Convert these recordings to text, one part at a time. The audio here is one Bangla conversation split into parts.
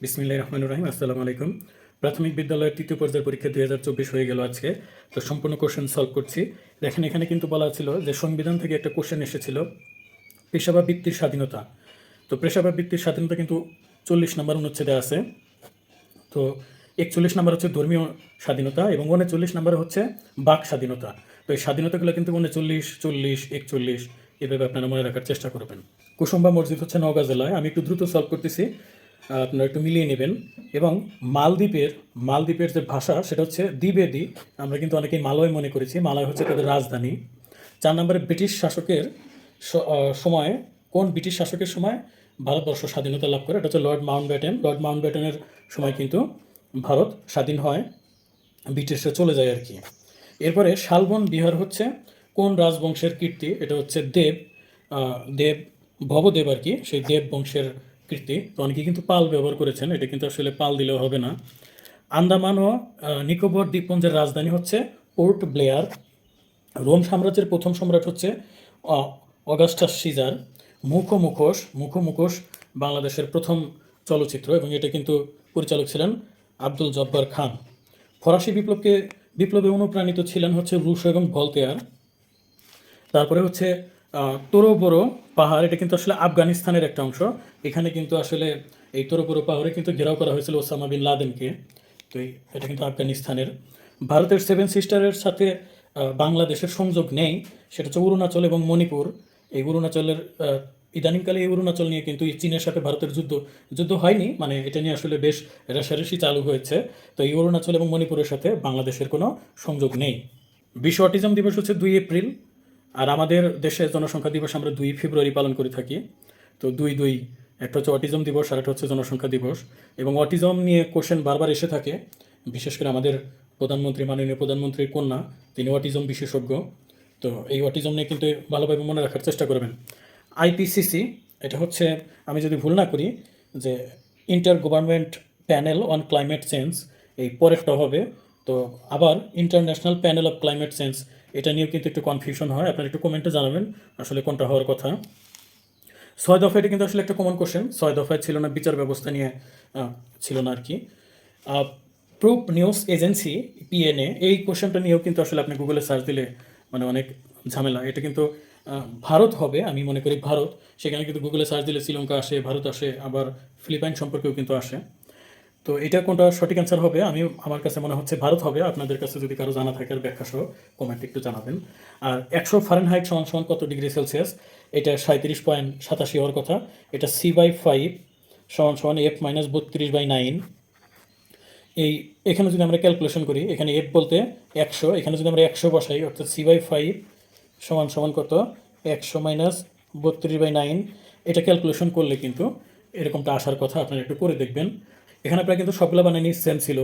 বিসমিল্লাহির রহমানির রহিম। আসসালামু আলাইকুম। প্রাথমিক বিদ্যালয়ের তৃতীয় পর্যায়ের পরীক্ষা 2024 হয়ে গেল আজকে। তো সম্পূর্ণ কোশ্চেন সলভ করছি। দেখেন এখানে কিন্তু বলা ছিল যে সংবিধান থেকে একটা কোশ্চেন এসেছিল পেশা বা বৃত্তির স্বাধীনতা। তো পেশা বা বৃত্তির স্বাধীনতা কিন্তু 40 নম্বর অনুচ্ছেদে আছে। তো 41 নম্বর হচ্ছে ধর্মীয় স্বাধীনতা এবং 39 নম্বর হচ্ছে বাক স্বাধীনতা। তো এই স্বাধীনতাগুলো কিন্তু 39, 40, 41 এভাবে আপনারা মনে রাখার চেষ্টা করবেন। কুসুম্বা মসজিদ হচ্ছে নওগাঁ জেলায়। আমি একটু দ্রুত সলভ করতেছি, আপনারা একটু মিলিয়ে নেবেন। এবং মালদ্বীপের যে ভাষা সেটা হচ্ছে দ্বিবেদী। আমরা কিন্তু অনেকেই মালয় মনে করেছি, মালয় হচ্ছে তাদের রাজধানী। 4 নম্বরে ব্রিটিশ শাসকের সময়, কোন ব্রিটিশ শাসকের সময় ভারতবর্ষ স্বাধীনতা লাভ করে? এটা হচ্ছে লর্ড মাউন্টব্যাটেনের সময় কিন্তু ভারত স্বাধীন হয়, ব্রিটিশরা চলে যায় আর কি। এরপরে শালবন বিহার হচ্ছে কোন রাজবংশের কীর্তি? এটা হচ্ছে দেব ভবদেব আর কি, সেই দেব বংশের কীর্তি। তো অনেকে কিন্তু পাল ব্যবহার করেছেন, এটা কিন্তু আসলে পাল দিলেও হবে না। আন্দামান ও নিকোবর দ্বীপপুঞ্জের রাজধানী হচ্ছে পোর্ট ব্লেয়ার। রোম সাম্রাজ্যের প্রথম সম্রাট হচ্ছে অগাস্টাস সিজার। মুখোমুখোশ বাংলাদেশের প্রথম চলচ্চিত্র এবং এটা কিন্তু পরিচালক ছিলেন আব্দুল জব্বার খান। ফরাসি বিপ্লবে অনুপ্রাণিত ছিলেন হচ্ছে রুশো এবং ভলতেয়ার। তারপরে হচ্ছে তোরোবড়ো পাহাড়, এটা কিন্তু আসলে আফগানিস্তানের একটা অংশ। এখানে কিন্তু আসলে এই তোরোবড়ো পাহাড়ে কিন্তু ঘেরাও করা হয়েছিল ওসামা বিন লাদেনকে। তো এটা কিন্তু আফগানিস্তানের। ভারতের 7 সিস্টারের সাথে বাংলাদেশের সংযোগ নেই, সেটা হচ্ছে অরুণাচল এবং মণিপুর। এই অরুণাচলের ইদানিংকালে এই অরুণাচল নিয়ে কিন্তু এই চীনের সাথে ভারতের যুদ্ধ হয়নি, মানে এটা নিয়ে আসলে বেশ রেষারেষি চালু হয়েছে। তো এই অরুণাচল এবং মণিপুরের সাথে বাংলাদেশের কোনো সংযোগ নেই। বিশ্ব অটিজম দিবস হচ্ছে 2 এপ্রিল, আর আমাদের দেশের জনসংখ্যা দিবস আমরা 2 ফেব্রুয়ারি পালন করে থাকি। তো দুই একটা হচ্ছে অটিজম দিবস আর একটা হচ্ছে জনসংখ্যা দিবস। এবং অটিজম নিয়ে কোশ্চেন বারবার এসে থাকে, বিশেষ করে আমাদের মাননীয় প্রধানমন্ত্রীর কন্যা, তিনি অটিজম বিশেষজ্ঞ। তো এই অটিজম নিয়ে কিন্তু ভালোভাবে মনে রাখার চেষ্টা করবেন। আইপিসিসি, এটা হচ্ছে, আমি যদি ভুল না করি, যে inter government panel on climate change, এই পরেরটা হবে। তো আবার international panel of climate change, এটা নিয়েও কিন্তু একটু কনফিউশন হয়। আপনারা একটু কমেন্টে জানাবেন আসলে কোনটা হওয়ার কথা। 6 দফা, এটা কিন্তু আসলে একটা কমন কোশ্চেন। 6 দফায় ছিল না বিচার ব্যবস্থা নিয়ে, ছিল না আর কি। প্রুফ নিউজ এজেন্সি, পিএনএ, এই কোশ্চেনটা নিয়েও কিন্তু আসলে আপনি গুগলে সার্চ দিলে মানে অনেক ঝামেলা। এটা কিন্তু ভারত হবে, আমি মনে করি ভারত। সেখানে কিন্তু গুগলে সার্চ দিলে শ্রীলঙ্কা আসে, ভারত আসে, আবার ফিলিপাইন সম্পর্কেও কিন্তু আসে। তো এটা কোনটা সঠিক অ্যান্সার হবে? আমার কাছে মনে হচ্ছে ভারত হবে। আপনাদের কাছে যদি কারো জানা থাকে আর ব্যাখ্যা সহ কমেন্ট একটু জানাবেন। আর 100 ফারেনহাইট সমান সমান কত ডিগ্রি সেলসিয়াস? এটা 37.87 হওয়ার কথা। এটা C/5 সমান সমান F-32/9। এখানে যদি আমরা ক্যালকুলেশন করি, এখানে F বলতে 100, এখানে যদি আমরা 100 বসাই, অর্থাৎ C/5 সমান সমান কত? 100 - 32/9। এটা ক্যালকুলেশন করলে কিন্তু এরকমটা আসার কথা। আপনারা একটু করে দেখবেন। এখানে প্রায় কিন্তু সবগুলো বানানি সেম ছিল।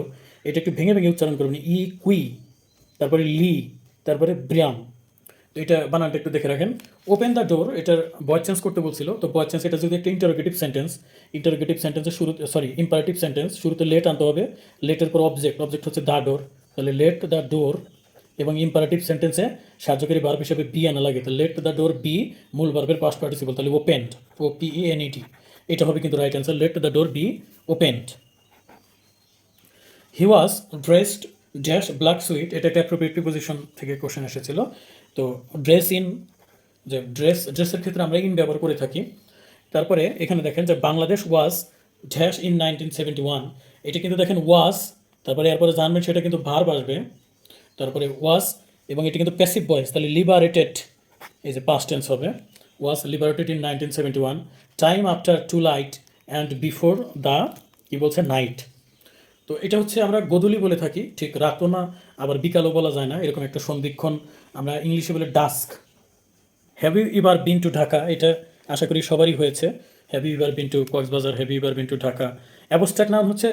এটা একটু ভেঙে ভেঙে উচ্চারণ করবেন। কুই, তারপরে লি, তারপরে ব্রিয়াম। তো এটা বানানটা একটু দেখে রাখেন। ওপেন দ্য ডোর, এটার ভয়েস চেঞ্জ করতে বলছিল। তো ভয়েস চেঞ্জ, এটা যদি একটা ইন্টারোগেটিভ সেন্টেন্সের শুরুতে, ইম্পারেটিভ সেন্টেন্স, শুরুতে লেট আনতে হবে। লেটের পর অবজেক্ট হচ্ছে দ্য ডোর। তাহলে লেট দ্য ডোর, এবং ইম্পারেটিভ সেন্টেন্সে সাহায্যকারী ভার্ব হিসেবে বি আনা লাগে। তো লেট দ্য ডোর বি মূল ভার্বের পাস্ট পার্টিসিপল, তাহলে ওপেন্ড, OPENED। এটা হবে কিন্তু right answer, let the door be opened. He was dressed dash black sweet, এটা একটা অ্যাপ্রোপ্রিয়েট প্রিপোজিশন থেকে কোশ্চেন এসেছিল। তো ড্রেসের ক্ষেত্রে আমরা ইন ব্যবহার করে থাকি। তারপরে এখানে দেখেন যে বাংলাদেশ ওয়াজ ড্যাশ ইন 1971, এটা কিন্তু দেখেন ওয়াজ, তারপরে এরপরে জানবেন সেটা কিন্তু ভার্ব আসবে, তারপরে ওয়াজ, এবং এটা কিন্তু প্যাসিভ ভয়েস, তাহলে লিবারেটেড, এই যে পাস্ট টেন্স হবে, was liberated in 1971। Time after twilight and before the, কি বলছে, নাইট। তো এটা হচ্ছে আমরা গোধূলি বলে থাকি, ঠিক রাতও না আবার বিকালও বলা যায় না, এরকম একটা সন্ধিক্ষণ আমরা ইংলিশে বলে dusk. Have you ever been to Dhaka, এটা আশা করি সবারই হয়েছে। Have you ever been to Cox's Bazar, have you ever been to Dhaka. Abstract noun হচ্ছে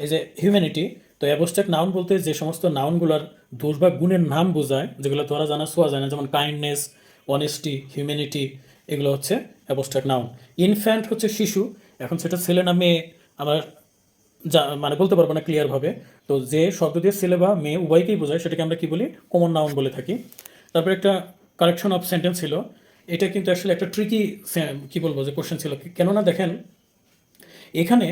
এই যে হিউম্যানিটি। তো অ্যাবস্ট্রাক্ট নাউন বলতে যে সমস্ত নাউনগুলোর দোষ বা গুণের নাম বোঝায়, যেগুলো ধরা জানা ছোঁয়া যায় না, যেমন কাইন্ডনেস, অনেস্টি, হিউম্যানিটি, এগুলো হচ্ছে অ্যাবস্ট্রাক্ট নাউন। ইনফ্যান্ট হচ্ছে শিশু, এখন সেটা ছেলে না মেয়ে আমরা মানে বলতে পারবো না ক্লিয়ারভাবে। তো যে শব্দ দিয়ে ছেলে বা মেয়ে উভয়কেই বোঝায়, সেটাকে আমরা কি বলি? কমন নাউন বলে থাকি। তারপরে একটা কারেকশন অফ সেন্টেন্স ছিল। এটা কিন্তু আসলে একটা ট্রিকি, কি বলবো, যে কোশ্চেন ছিল। কেননা দেখেন এখানে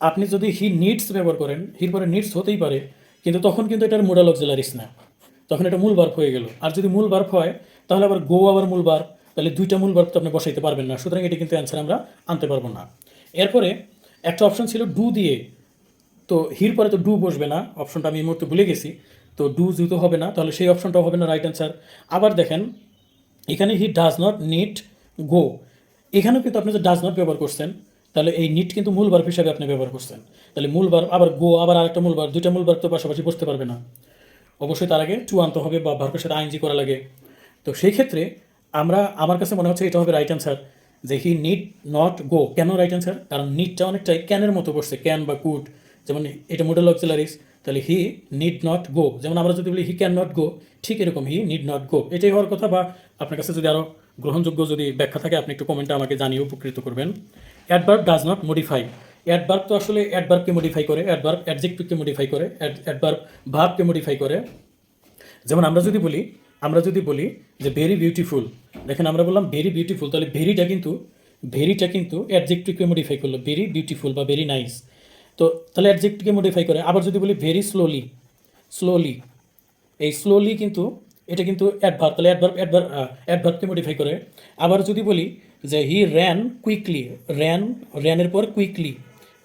আপনি যদি হি নিডস ব্যবহার করেন, হির পরে নিডস হতেই পারে, কিন্তু তখন কিন্তু এটার মোডাল অক্সিলারিস না, তখন এটা মূল ভার্ব হয়ে গেল। আর যদি মূল ভার্ব হয় তাহলে আবার গো আবার মূল ভার্ব, তাহলে দুইটা মূল ভার্ব তো আপনি বসাইতে পারবেন না, সুতরাং এটি কিন্তু অ্যান্সার আমরা আনতে পারবো না। এরপরে একটা অপশন ছিল ডু দিয়ে, তো হির পরে তো ডু বসবে না, অপশনটা আমি এই মুহূর্তে ভুলে গেছি, তো ডু যেহেতু হবে না তাহলে সেই অপশনটাও হবে না রাইট অ্যান্সার। আবার দেখেন এখানে হি ডাজ নট নিড গো, এখানেও কিন্তু আপনি যে ডাজ নট ব্যবহার করছেন, তাহলে এই নিট কিন্তু মূল ভার্ব হিসাবে আপনি ব্যবহার করছেন, তাহলে মূল ভার্ব আবার গো আবার আরেকটা মূল ভার্ব, দুইটা মূল ভার্ব তো পাশাপাশি বসতে পারবে না, অবশ্যই তার আগে টু আনতে হবে বা ভার্বের সাথে আইএনজি করা লাগে। তো সেই ক্ষেত্রে আমার কাছে মনে হচ্ছে এটা হবে রাইট অ্যান্সার, যে হি নিড নট গো। কেন রাইট অ্যান্সার? কারণ নিডটা অনেকটাই ক্যানের মতো বসছে, ক্যান বা কুড, যেমন এটা মোডাল অক্সিলারিস, তাহলে হি নিড নট গো, যেমন আমরা যদি বলি হি ক্যান নট গো, ঠিক এরকম হি নিড নট গো, এটাই হওয়ার কথা। বা আপনার কাছে যদি আরও গ্রহণযোগ্য যদি ব্যাখ্যা থাকে আপনি একটু কমেন্টে আমাকে জানিয়ে উপকৃত করবেন। Adverb does not modify, adverb তো আসলে অ্যাডভার্বকে মডিফাই করে, অ্যাডভার্ব অ্যাডজেক্টিভকে মডিফাই করে, অ্যাডভার্ব ভার্বকে মডিফাই করে। যেমন আমরা যদি বলি যে ভেরি বিউটিফুল, দেখেন আমরা বললাম ভেরি বিউটিফুল, তাহলে ভেরিটা কিন্তু অ্যাডজেক্টিভকে মডিফাই করলো, ভেরি বিউটিফুল বা ভেরি নাইস, তো তাহলে অ্যাডজেক্টিভকে মডিফাই করে। আবার যদি বলি ভেরি স্লোলি, এই স্লোলি কিন্তু এটা কিন্তু অ্যাডভার্ব, তাহলে অ্যাডভার্বকে মডিফাই করে। আবার যদি বলি যে হি র্যান কুইকলি, র্যানের পর কুইকলি,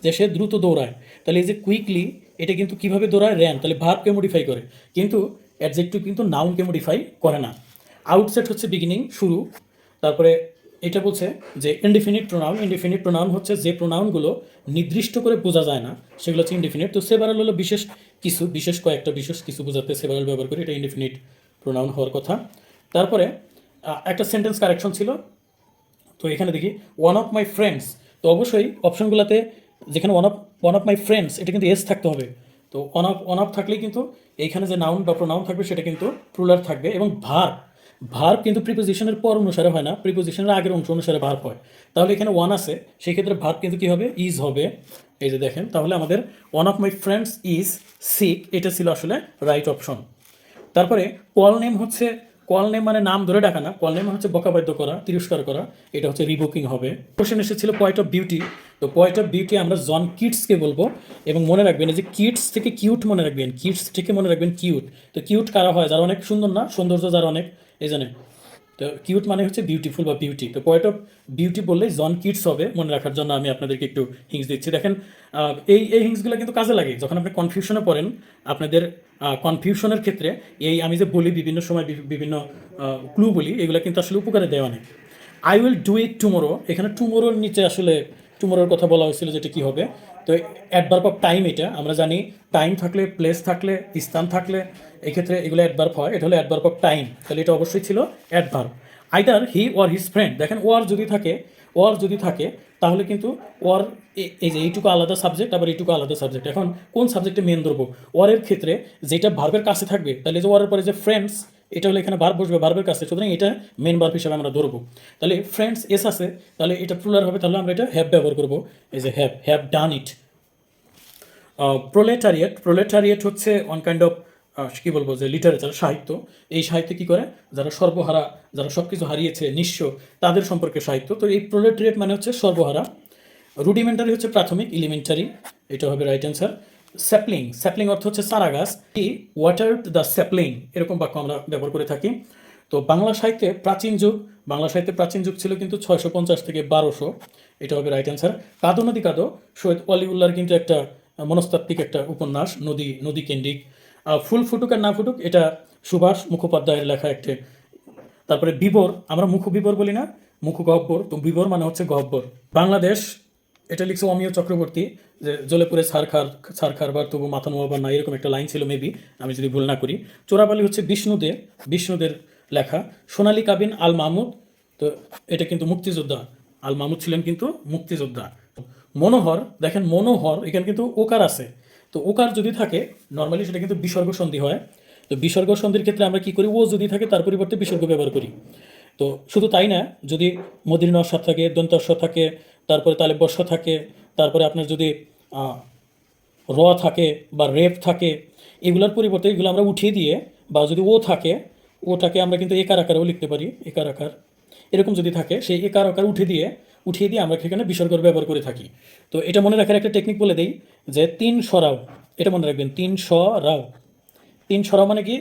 যে সে দ্রুত দৌড়ায়, তাহলে এই যে কুইকলি এটা কিন্তু কিভাবে দৌড়ায়, র্যান, তাহলে ভার্বকে মডিফাই করে, কিন্তু অ্যাডজেক্টিভ কিন্তু নাউনকে মডিফাই করে না। আউটসেট হচ্ছে বিগিনিং, শুরু। তারপরে এটা বলছে যে ইনডিফিনিট প্রোনাউন হচ্ছে যে প্রোনাউনগুলো নির্দিষ্ট করে বোঝা যায় না, সেগুলো হচ্ছে ইনডিফিনিট। তো সেভারাল হলো বিশেষ কিছু বোঝাতে সেভারাল ব্যবহার করি, এটা ইনডিফিনিট প্রোনাউন হওয়ার কথা। তারপরে একটা সেন্টেন্স কারেকশন ছিল, তো এখানে দেখি ওয়ান অফ মাই ফ্রেন্ডস, তো অবশ্যই অপশনগুলোতে যেখানে ওয়ান অফ মাই ফ্রেন্ডস এটা কিন্তু এস থাকতে হবে, তো ওয়ান অফ থাকলেই কিন্তু এইখানে যে নাউন বা প্রোনাউন থাকবে সেটা কিন্তু প্লুরাল থাকবে। এবং ভার্ব কিন্তু প্রিপোজিশনের পর অনুসারে হয় না, প্রিপোজিশনের আগের অংশ অনুসারে ভার্ব হয়। তাহলে এখানে ওয়ান আছে, সেই ক্ষেত্রে ভার্ব কিন্তু কী হবে, ইজ হবে। এই যে দেখেন, তাহলে আমাদের one of my friends is sick, এটা ছিল আসলে রাইট অপশন। তারপরে কল নেম মানে নাম ধরে ডাকা না, কল নেম হচ্ছে বকাবাদ্য করা, তিরস্কার করা, এটা হচ্ছে রিভোকিং হবে। কোশ্চেন এসেছিল পয়েন্ট অফ বিউটি, তো পয়েন্ট অফ বিউটি আমরা জন কিটসকে বলবো, এবং মনে রাখবেন এই যে কিটস থেকে কিউট মনে রাখবেন, কিউট। তো কিউট কারা হয়, যারা অনেক সুন্দর, না সৌন্দর্য যারা অনেক, এই জানেন, তো কিউট মানে হচ্ছে বিউটিফুল বা বিউটি। তো পয়েন্ট অফ বিউটি বললেই জন কিটস হবে, মনে রাখার জন্য আমি আপনাদেরকে একটু হিংস দিচ্ছি। দেখেন এই হিংসগুলো কিন্তু কাজে লাগে যখন আপনি কনফিউশনে পড়েন। আপনাদের কনফিউশনের ক্ষেত্রে আমি যে বলি বিভিন্ন সময় বিভিন্ন ক্লু বলি, এগুলো কিন্তু আসলে উপকারে দেয় অনেক। I will do it tomorrow, এখানে টুমোরোর নিচে আসলে টুমোরোর কথা বলা হয়েছিল, যেটা কী হবে, তো অ্যাডভার্ব অফ টাইম, এটা আমরা জানি টাইম থাকলে, প্লেস থাকলে, স্থান থাকলে এক্ষেত্রে এগুলো অ্যাডভার্ব হয়, এটা হলো অ্যাডভার্ব অফ টাইম, তাহলে এটা অবশ্যই ছিল adverb. Either he or his friend, দেখেন ওয়ার যদি থাকে তাহলে কিন্তু ওয়ার, এই যে এইটুকু আলাদা সাবজেক্ট, আবার এইটুকু আলাদা সাবজেক্ট, এখন কোন সাবজেক্টে মেন ধরবো, ওয়ারের ক্ষেত্রে যেটা ভার্বের কাছে থাকবে, তাহলে যে ওয়ারের পরে যে ফ্রেন্ডস, এটা হলে এখানে ভার্ব বসবে ভার্বের কাছে, সুতরাং এটা মেন ভার্ব হিসাবে আমরা ধরবো। তাহলে ফ্রেন্ডস এস আছে, তাহলে এটা প্লুরাল হবে, তাহলে আমরা এটা হ্যাভ ব্যবহার করবো, এই যে হ্যাভ ডান ইট। প্রোলেটারিয়েট হচ্ছে অন কাইন্ড অফ কী বলবো, যে লিটারেচার, সাহিত্য। এই সাহিত্যে কী করে, যারা সর্বহারা, যারা সব কিছু হারিয়েছে, নিঃস্ব, তাদের সম্পর্কে সাহিত্য। তো এই প্রোলেটারিয়েট মানে হচ্ছে সর্বহারা। রুডিমেন্টারি হচ্ছে প্রাথমিক, এলিমেন্টারি, এটা হবে রাইট অ্যান্সার। স্যাপলিং অর্থ হচ্ছে চারা গাছ, হি ওয়াটার্ড দ্য স্যাপলিং, এরকম বাক্য আমরা ব্যবহার করে থাকি। তো বাংলা সাহিত্যে প্রাচীন যুগ ছিল কিন্তু 650 থেকে 1200, এটা হবে রাইট অ্যান্সার। কাদো নদী কাদো, সৈয়দ অলিউল্লাহর কিন্তু একটা মনস্তাত্ত্বিক একটা উপন্যাস, নদী কেন্দ্রিক। ফুল ফুটুক আর না ফুটুক, এটা সুভাষ মুখোপাধ্যায়ের লেখা একটি। তারপরে বিবর, আমরা মুখবিবর বলি না, মুখগহ্বর, তো বিবর মানে হচ্ছে গহ্বর। বাংলাদেশ, এটা লিখছে অমিয় চক্রবর্তী, যে জ্বলে পুরে ছারখার বার তবু মাথা নোয়াবার না, এরকম একটা লাইন ছিল মেবি, আমি যদি ভুল না করি। চোরাবালি হচ্ছে বিষ্ণুদের লেখা। সোনালী কাবিন আল মাহমুদ, তো এটা কিন্তু মুক্তিযোদ্ধা, আল মাহমুদ ছিলেন কিন্তু মুক্তিযোদ্ধা। মনোহর, দেখেন মনোহর, এখানে কিন্তু ওকার আছে, তো ওকার যদি থাকে নর্মালি সেটা কিন্তু বিসর্গ সন্ধি হয়। তো বিসর্গ সন্ধির ক্ষেত্রে আমরা কি করি, ও যদি থাকে তার পরিবর্তে বিসর্গ ব্যবহার করি। তো শুধু তাই না, যদি মূর্ধন্য ষ থাকে, দন্ত ষ থাকে, তারপরে তালে বর্ষ থাকে, তারপরে আপনার যদি র থাকে বা রেপ থাকে, এগুলোর পরিবর্তে এগুলো আমরা উঠিয়ে দিয়ে, বা যদি ওটাকে আমরা কিন্তু একার আকারেও লিখতে পারি, একার আকার, এরকম যদি থাকে সেই একার আকার উঠে দিয়ে উঠিয়ে দিয়ে আমরা সেখানে বিসর্গর ব্যবহার করে থাকি। তো এটা মনে রাখার একটা টেকনিক বলে দেই যে তিন সরাও, এটা মনে রাখবেন, তিন সরাও। তিন সরাও মানে কি,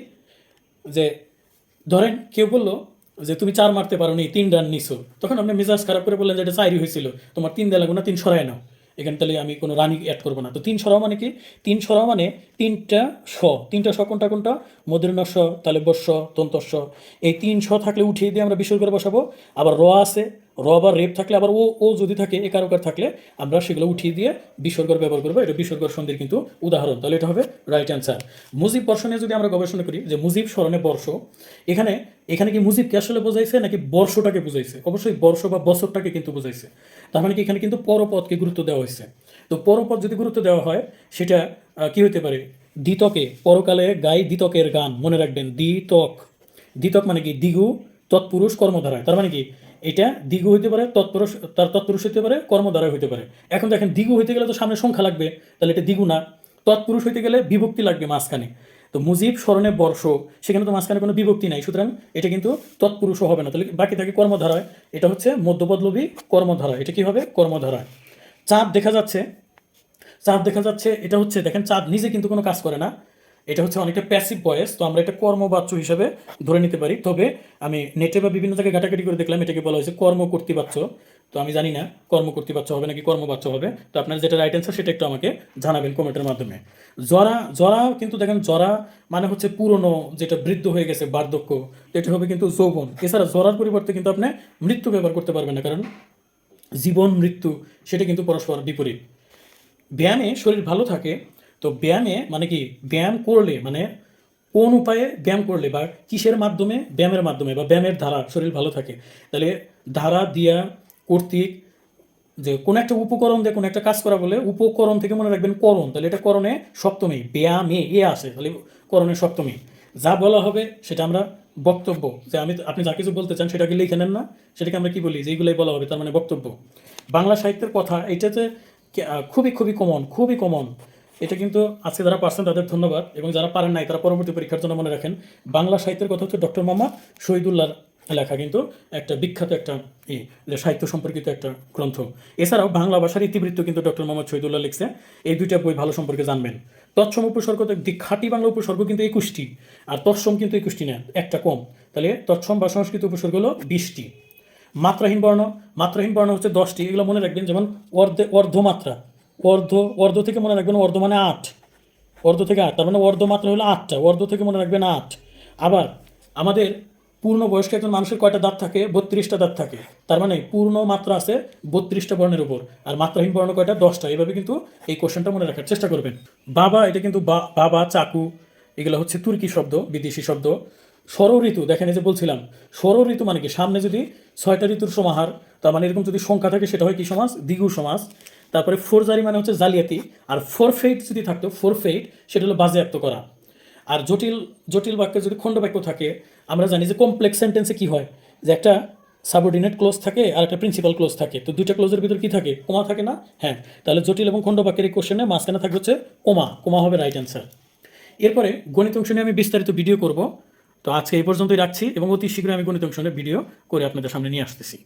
যে ধরেন কেউ বললো যে তুমি 4 মারতে পারো নি, 3 রান নিছো, তখন আপনি মেজাজ খারাপ করে বললেন যে এটা 4ই হয়েছিল, তোমার 3 দেওয়া লাগবে না, 3 সরায় নাও, এখানে তাহলে আমি কোনো রানই অ্যাড করবো না। তো 3 সরাও মানে কি, 3 সরাও মানে তিনটা শ কোনটা কোনটা, মূর্ধন্য ষ, তাহলে বস্য, দন্তস্ব, এই 3 শ থাকলে উঠিয়ে দিয়ে আমরা বিসর্গ করে বসাবো। আবার র আছে, র বা রেপ থাকলে, আবার ও ও যদি থাকে, একারকার থাকলে আমরা সেগুলো উঠিয়ে দিয়ে বিসর্গর ব্যবহার করবো। এটা বিসর্গর সন্ধির কিন্তু উদাহরণ, তাহলে এটা হবে রাইট অ্যান্সার। মুজিব বর্ষ নিয়ে যদি আমরা গবেষণা করি যে মুজিব স্মরণে বর্ষ, এখানে এখানে কি মুজিবকে আসলে বোঝাইছে নাকি বর্ষটাকে বুঝাইছে? অবশ্যই বর্ষ বা বছরটাকে কিন্তু বুঝাইছে। তার মানে কি এখানে কিন্তু পরপদকে গুরুত্ব দেওয়া হয়েছে। তো পরপদ যদি গুরুত্ব দেওয়া হয়, সেটা কি হতে পারে, দ্বিতকে, পরকালে গাই দ্বিতকের গান, মনে রাখবেন, দ্বিতক। দ্বিতক মানে কি, দ্বিগু তৎপুরুষ কর্মধারায়, তার মানে কি এটা দ্বিগু হইতে পারে, তৎপুরুষ, তার তৎপুরুষ হইতে পারে, কর্মধারায় হইতে পারে। এখন দেখেন দ্বিগু হইতে গেলে তো সামনে সংখ্যা লাগবে, তাহলে এটা দ্বিগু না। তৎপুরুষ হইতে গেলে বিভক্তি লাগবে মাঝখানে। তো মুজিব স্মরণে বর্ষ, সেখানে তো মাঝখানে কোনো বিভক্তি নাই, সুতরাং এটা কিন্তু তৎপুরুষও হবে না, তাহলে বাকি থাকে কর্মধারায়। এটা হচ্ছে মধ্যপদলোভী কর্মধারা, এটা কি হবে, কর্মধারায়। চাঁদ দেখা যাচ্ছে, চাঁদ দেখা যাচ্ছে, এটা হচ্ছে দেখেন চাঁদ নিজে কিন্তু কোনো কাজ করে না, এটা হচ্ছে অনেকটা প্যাসিভ ভয়েস, তো আমরা এটা কর্মবাচ্য হিসাবে ধরে নিতে পারি। তবে আমি নেটে বা বিভিন্ন জায়গায় ঘাটাঘাটি করে দেখলাম এটাকে বলা হয়েছে কর্মকর্তৃবাচ্য। তো আমি জানি না কর্মকর্তৃবাচ্য হবে নাকি কর্মবাচ্য হবে, তো আপনার যেটা রাইট অ্যান্সার সেটা একটু আমাকে জানাবেন কমেন্টের মাধ্যমে। জরা, জরা কিন্তু দেখেন জরা মানে হচ্ছে পুরনো, যেটা বৃদ্ধ হয়ে গেছে, বার্ধক্য, তো এটা হবে কিন্তু যৌবন। এছাড়া জরার পরিবর্তে কিন্তু আপনি মৃত্যু ব্যবহার করতে পারবেন না, কারণ জীবন মৃত্যু সেটা কিন্তু পরস্পর বিপরীত। ব্যায়ামে শরীর ভালো থাকে, তো ব্যায়ামে মানে কি, ব্যায়াম করলে মানে কোন উপায়ে ব্যায়াম করলে বা কিসের মাধ্যমে, ব্যায়ামের মাধ্যমে বা ব্যায়ামের দ্বারা শরীর ভালো থাকে, তাহলে ধারা দিয়া কর্তৃক, যে কোনো একটা উপকরণ দিয়ে কোনো একটা কাজ করা বলে, উপকরণ থেকে মনে রাখবেন করণ, তাহলে এটা করণে সপ্তমী, ব্যায়ামে এ আসে, তাহলে করণে সপ্তমী। যা বলা হবে সেটা আমরা বক্তব্য, যে আপনি যা কিছু বলতে চান সেটাকে লিখে নেন না, সেটাকে আমরা কি বলি, যে এইগুলোই বলা হবে, তার মানে বক্তব্য। বাংলা সাহিত্যের কথা, এটাতে খুবই খুবই কমন, খুবই কমন। এটা কিন্তু আজকে যারা পারছেন তাদের ধন্যবাদ, এবং যারা পারেন নাই তারা পরবর্তী পরীক্ষার জন্য মনে রাখেন। বাংলা সাহিত্যের কথা হচ্ছে ডক্টর মোহাম্মদ শহীদুল্লাহর লেখা, কিন্তু একটা বিখ্যাত একটা যে সাহিত্য সম্পর্কিত একটা গ্রন্থ। এছাড়াও বাংলা ভাষার ইতিবৃত্ত কিন্তু ডক্টর মোহাম্মদ শহীদুল্লাহ লিখছে, এই দুইটা বই ভালো সম্পর্কে জানবেন। তৎসম উপসর্গ, খাঁটি বাংলা উপসর্গ কিন্তু 21টি, আর তৎসম কিন্তু 21টি না, একটা কম, তাহলে তৎসম বা সংস্কৃত উপসর্গ হলো 20টি। মাত্রাহীন বর্ণ, মাত্রাহীন বর্ণ হচ্ছে 10টি, এগুলো মনে রাখবেন, যেমন অর্ধমাত্রা, অর্ধ থেকে মনে রাখবেন, অর্ধ মানে 8, অর্ধ থেকে 8, তার মানে অর্ধমাত্রা হলো 8টা, অর্ধ থেকে মনে রাখবেন 8। আবার আমাদের পূর্ণ বয়স্ক একজন মানুষের কয়টা দাঁত থাকে, 32টা দাঁত থাকে, তার মানে পূর্ণ মাত্রা আছে 32টা বর্ণের উপর, আর মাত্রাহীন বর্ণ কয়টা, 10টা। এইভাবে কিন্তু এই কোশ্চেনটা মনে রাখার চেষ্টা করবেন। বাবা, এটা কিন্তু বাবা, চাকু, এগুলো হচ্ছে তুর্কি শব্দ, বিদেশি শব্দ। ষড় ঋতু, দেখেন এই যে বলছিলাম, ষড় ঋতু মানে কি, সামনে যদি 6টা ঋতুর সমাহার, তার মানে এরকম যদি সংখ্যা থাকে সেটা হয় কি সমাস, দ্বিগু সমাস। তারপরে ফোরজারি মানে হচ্ছে জালিয়াতি, আর ফোরফেইট যদি থাকতো, ফোরফেইট সেটা হলো বাজেয়াপ্ত করা। আর জটিল, জটিল বাক্যে যদি খণ্ড বাক্য থাকে, আমরা জানি যে কমপ্লেক্স সেন্টেন্সে কি হয়, যে একটা সাবঅর্ডিনেট ক্লোজ থাকে আর একটা প্রিন্সিপাল ক্লোজ থাকে, তো দুইটা ক্লোজের ভিতর কি থাকে, কোমা থাকে না? হ্যাঁ, তাহলে জটিল এবং খণ্ড বাক্যের এই কোশ্চেনে মাঝখানে থাকবে হচ্ছে কোমা, কোমা হবে রাইট অ্যান্সার। এরপরে গণিত অংশ নিয়ে আমি বিস্তারিত ভিডিও করব, তো আজকে এই পর্যন্তই রাখছি, এবং অতি শীঘ্রই আমি গণিত অংশ নিয়ে ভিডিও করে আপনাদের সামনে নিয়ে আসতেছি।